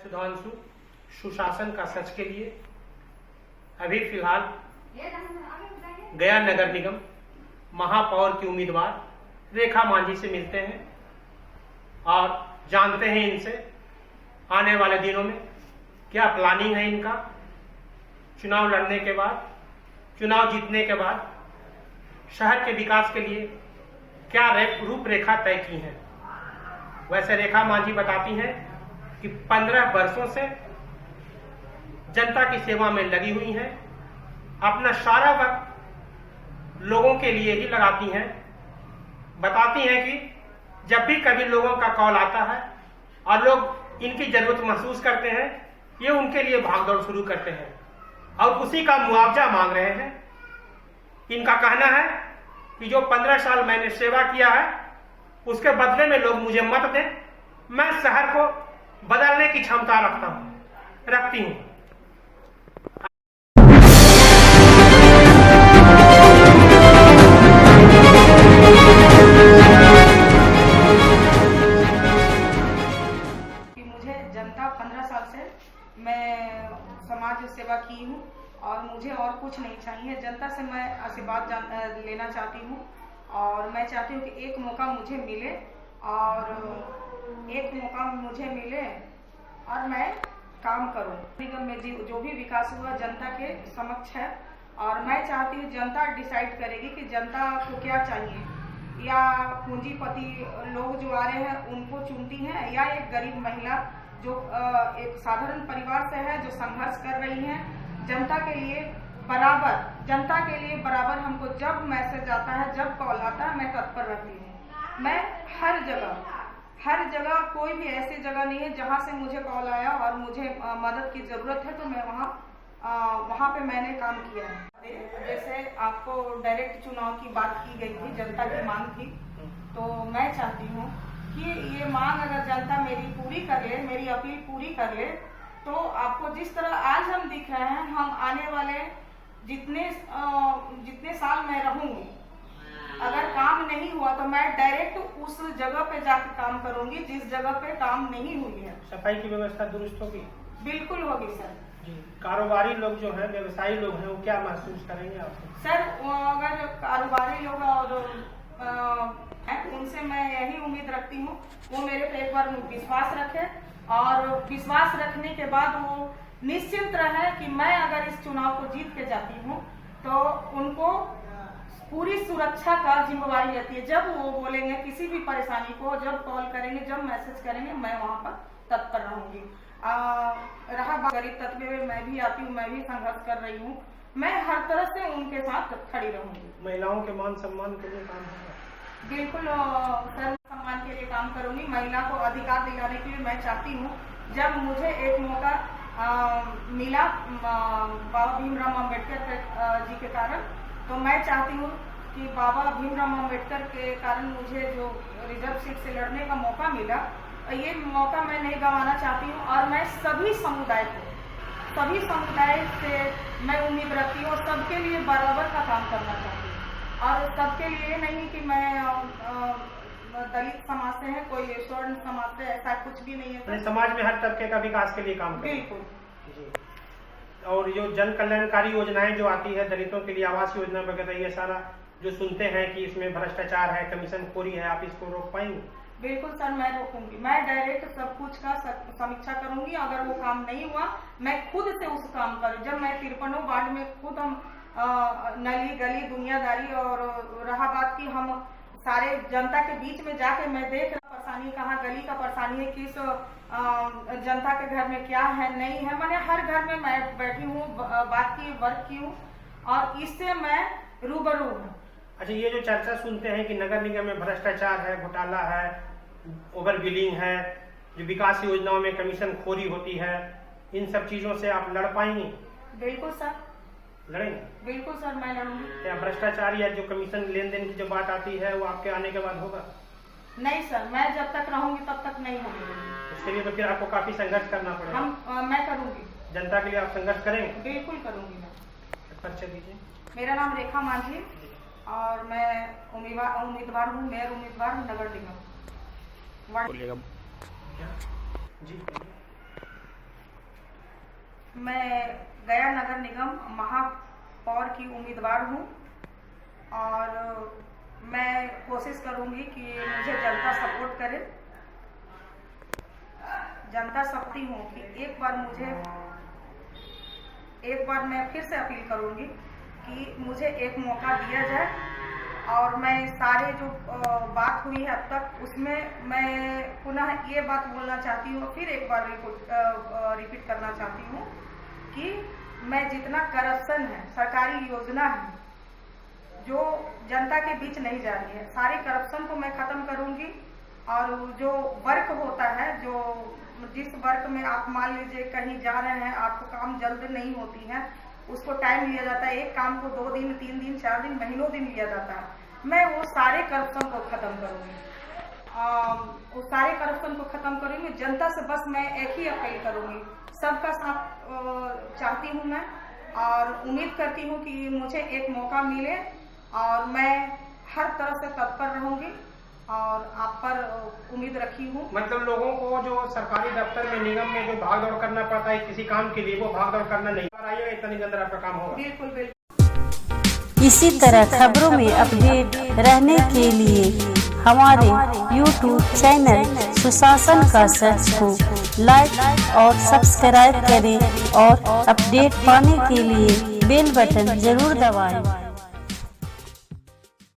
सुधांशु सुशासन का सच के लिए अभी फिलहाल गया नगर निगम महापौर की उम्मीदवार रेखा मांझी से मिलते हैं और जानते हैं इनसे आने वाले दिनों में क्या प्लानिंग है इनका, चुनाव लड़ने के बाद, चुनाव जीतने के बाद शहर के विकास के लिए क्या रूपरेखा तय की है। वैसे रेखा मांझी बताती हैं कि 15 वर्षों से जनता की सेवा में लगी हुई हैं, अपना सारा वक्त लोगों के लिए ही लगाती हैं। बताती हैं कि जब भी कभी लोगों का कॉल आता है और लोग इनकी जरूरत महसूस करते हैं, ये उनके लिए भागदौड़ शुरू करते हैं और उसी का मुआवजा मांग रहे हैं। इनका कहना है कि जो 15 साल मैंने सेवा किया है उसके बदले में लोग मुझे मत दें, मैं शहर को बदलने की क्षमता रखती हूं। मुझे जनता 15 साल से मैं समाज सेवा की हूँ और मुझे और कुछ नहीं चाहिए। जनता से मैं आशीर्वाद लेना चाहती हूँ और मैं चाहती हूँ कि एक मौका मुझे मिले और मैं काम करूँ। निगम में जो भी विकास हुआ जनता के समक्ष है और मैं चाहती हूँ जनता डिसाइड करेगी कि जनता को क्या चाहिए, या पूंजीपति लोग जो आ रहे हैं उनको चुनती हैं, या एक गरीब महिला जो एक साधारण परिवार से है जो संघर्ष कर रही है जनता के लिए बराबर। हमको जब मैसेज आता है, जब कॉल आता है, मैं तत्पर रहती हूँ। मैं हर जगह कोई भी ऐसी जगह नहीं है जहाँ से मुझे कॉल आया और मुझे मदद की जरूरत है तो मैं वहाँ पे मैंने काम किया है। जैसे आपको डायरेक्ट चुनाव की बात की गई थी, जनता की मांग थी, तो मैं चाहती हूँ कि ये मांग अगर जनता मेरी पूरी कर ले, मेरी अपील पूरी कर ले, तो आपको जिस तरह आज हम दिख रहे हैं, हम आने वाले जितने साल मैं रहूंगी, अगर काम नहीं हुआ तो मैं डायरेक्ट उस जगह पे जाकर काम करूंगी जिस जगह पे काम नहीं हुई है। सफाई की व्यवस्था दुरुस्त होगी? बिल्कुल होगी सर। कारोबारी लोग जो हैं, व्यवसायी लोग हैं, वो क्या महसूस करेंगे आपसे? सर अगर कारोबारी लोग और उनसे मैं यही उम्मीद रखती हूँ वो मेरे पे एक बार विश्वास रखे और विश्वास रखने के बाद वो निश्चिंत रहे कि मैं अगर इस चुनाव को जीत के जाती हूँ तो उनको पूरी सुरक्षा का जिम्मेवारी रहती है। जब वो बोलेंगे किसी भी परेशानी को, जब कॉल करेंगे, जब मैसेज करेंगे, मैं वहाँ पर तत्पर रहूंगी। रहा बात गरीब तबके में, मैं भी आती हूँ, मैं भी संघर्ष कर रही हूँ, मैं हर तरह से उनके साथ खड़ी रहूंगी। महिलाओं के मान सम्मान के लिए काम होगा? बिल्कुल सर, सम्मान के लिए काम करूंगी। महिला को अधिकार दिलाने के लिए मैं चाहती हूँ। जब मुझे एक मौका मिला बाबा भीमराव अम्बेडकर जी के कारण, तो मैं चाहती हूँ कि बाबा भीमराव अम्बेडकर के कारण मुझे जो रिजर्व सीट से लड़ने का मौका मिला, ये मौका मैं नहीं गंवाना चाहती हूँ और मैं सभी समुदाय से मैं उम्मीद रखती हूँ और सबके लिए बराबर का काम करना चाहती हूँ। और सबके लिए नहीं कि मैं दलित समाज से है, कोई स्वर्ण समाज से, ऐसा कुछ भी नहीं है। समाज में हर तबके का विकास के लिए काम करें। बिल्कुल जी। और जो जन कल्याणकारी योजनाएं जो आती है, दलितों के लिए आवास योजना वगैरह, ये सारा जो सुनते हैं कि इसमें भ्रष्टाचार है, कमीशन खोरी है, आप इसको रोक पाएंगे? बिल्कुल सर, मैं रोकूंगी। मैं डायरेक्ट सब कुछ का समीक्षा करूंगी। अगर वो काम नहीं हुआ, मैं खुद से उस काम करूँ। जब मैं 53 वार्ड में खुद हम नली गली दुनियादारी, और रहा बात की हम सारे जनता के बीच में जाके मैं देख रहा परेशानी, कहाँ गली का परेशानी है, किस जनता के घर में क्या है नहीं है, मैंने हर घर में मैं बैठी हूँ, बात की, वर्क की हूँ और इससे मैं रूबरू हूँ। अच्छा, ये जो चर्चा सुनते हैं कि नगर निगम में भ्रष्टाचार है, घोटाला है, ओवर बिलिंग है, जो विकास योजनाओं में कमीशन खोरी होती है, इन सब चीजों से आप लड़ पाएंगी? बिल्कुल सर, लड़ेंगे? बिल्कुल सर, मैं लड़ूंगी। क्या भ्रष्टाचार या जो कमीशन लेन देन की जो बात आती है वो आपके आने के बाद होगा? नहीं सर, मैं जब तक रहूंगी तब तक नहीं होगी। इसके लिए तो फिर आपको काफी संघर्ष करना पड़ेगा। मैं करूंगी। जनता के लिए आप संघर्ष करेंगे? बिल्कुल करूंगी मैं। परिचय दीजिए। मेरा नाम रेखा मांझी और मैं उम्मीदवार हूँ, मेयर उम्मीदवार नगर निगम। बोलिएगा। जी। मैं गया नगर निगम महापौर की उम्मीदवार हूँ और मैं कोशिश करूँगी कि मुझे जनता सपोर्ट करे। जनता सकती हूँ कि एक बार मैं फिर से अपील करूँगी कि मुझे एक मौका दिया जाए और मैं सारे जो बात हुई है अब तक उसमें मैं पुनः ये बात बोलना चाहती हूँ, फिर एक बार रिपीट करना चाहती हूँ कि मैं जितना करप्शन है, सरकारी योजना है जो जनता के बीच नहीं जा रही है, सारे करप्शन को मैं खत्म करूँगी। और जो वर्क होता है, जो जिस वर्क में आप मान लीजिए कहीं जा रहे हैं, आपको काम जल्द नहीं होती है, उसको टाइम लिया जाता है, एक काम को 2 दिन 3 दिन 4 दिन महीनों दिन लिया जाता है, मैं वो सारे करप्शन को खत्म करूँगी। वो सारे करप्शन को खत्म करूँगी। जनता से बस मैं एक ही अपील करूँगी, सबका साथ चाहती हूँ मैं और उम्मीद करती हूँ कि मुझे एक मौका मिले और मैं हर तरह से तत्पर रहूँगी और आप पर उम्मीद रखी हूँ। मतलब लोगों को जो सरकारी दफ्तर में, निगम में जो भाग दौड़ करना पड़ता है किसी काम के लिए, वो भाग दौड़ करना नहीं। आइएगा, इतनी अंदर आपका काम होगा। बिल्कुल बिल्कुल। इसी तरह खबरों में अपडेट रहने के लिए हमारे YouTube चैनल सुशासन का सच को लाइक और सब्सक्राइब करें और अपडेट पाने के लिए बेल बटन जरूर दबाएं।